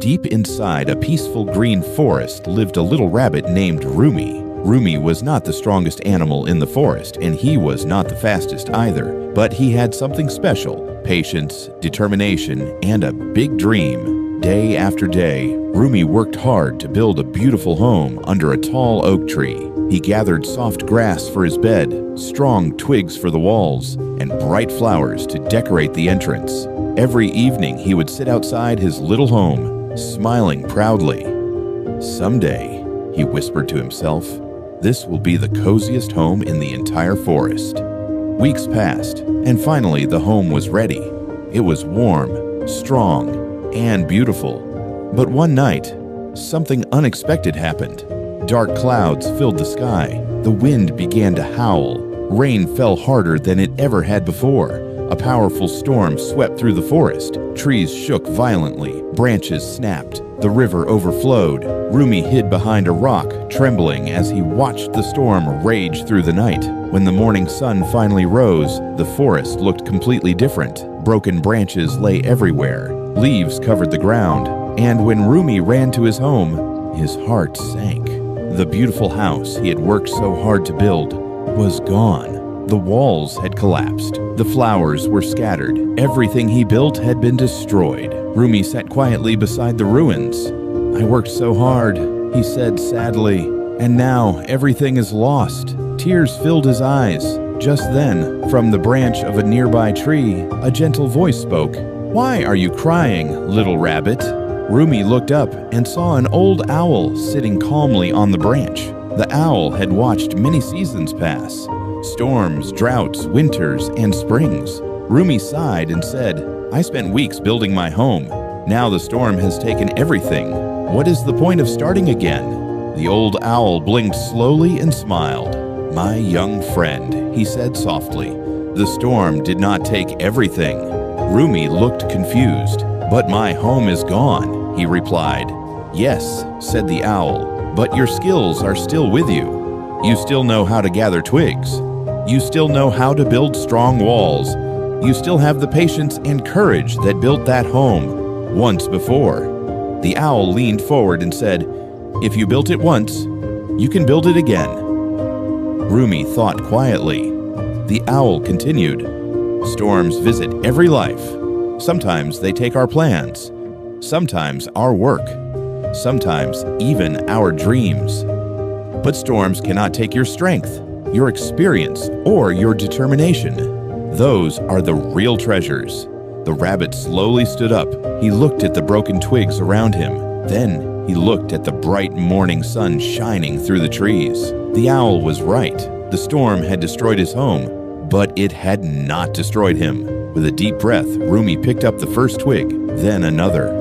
Deep inside a peaceful green forest lived a little rabbit named Rumi. Rumi was not the strongest animal in the forest, and he was not the fastest either. But he had something special: patience, determination, and a big dream. Day after day, Rumi worked hard to build a beautiful home under a tall oak tree. He gathered soft grass for his bed, strong twigs for the walls, and bright flowers to decorate the entrance. Every evening he would sit outside his little home, smiling proudly. "Someday," he whispered to himself, "this will be the coziest home in the entire forest." Weeks passed, and finally the home was ready. It was warm, strong, and beautiful. But one night, something unexpected happened. Dark clouds filled the sky. The wind began to howl. Rain fell harder than it ever had before. A powerful storm swept through the forest. Trees shook violently. Branches snapped. The river overflowed. Rumi hid behind a rock, trembling as he watched the storm rage through the night. When the morning sun finally rose, the forest looked completely different. Broken branches lay everywhere. Leaves covered the ground. And when Rumi ran to his home, his heart sank. The beautiful house he had worked so hard to build was gone. The walls had collapsed. The flowers were scattered. Everything he built had been destroyed. Rumi sat quietly beside the ruins. "I worked so hard," he said sadly, "and now everything is lost." Tears filled his eyes. Just then, from the branch of a nearby tree, a gentle voice spoke. "Why are you crying, little rabbit?" Rumi looked up and saw an old owl sitting calmly on the branch. The owl had watched many seasons pass. Storms, droughts, winters, and springs. Rumi sighed and said, "I spent weeks building my home. Now the storm has taken everything. What is the point of starting again?" The old owl blinked slowly and smiled. "My young friend," he said softly, "the storm did not take everything." Rumi looked confused. "But my home is gone," he replied. "Yes," said the owl, "but your skills are still with you. You still know how to gather twigs. You still know how to build strong walls. You still have the patience and courage that built that home once before." The owl leaned forward and said, "If you built it once, you can build it again." Rumi thought quietly. The owl continued, "Storms visit every life. Sometimes they take our plans, sometimes our work, sometimes even our dreams. But storms cannot take your strength, your experience, or your determination. Those are the real treasures." The rabbit slowly stood up. He looked at the broken twigs around him. Then he looked at the bright morning sun shining through the trees. The owl was right. The storm had destroyed his home, but it had not destroyed him. With a deep breath, Rumi picked up the first twig, then another,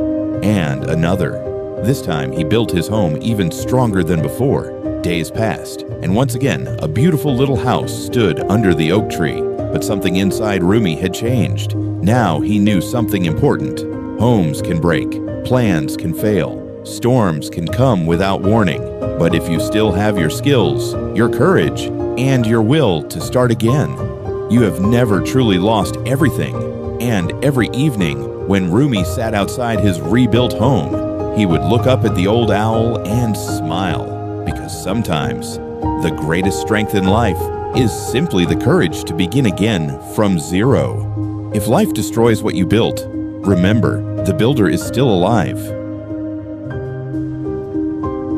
and another. This time he built his home even stronger than before. Days passed, and once again, a beautiful little house stood under the oak tree. But something inside Rumi had changed. Now he knew something important. Homes can break, plans can fail, storms can come without warning. But if you still have your skills, your courage, and your will to start again, you have never truly lost everything. And every evening, when Rumi sat outside his rebuilt home, he would look up at the old owl and smile. Because sometimes, the greatest strength in life is simply the courage to begin again from zero. If life destroys what you built, remember, the builder is still alive.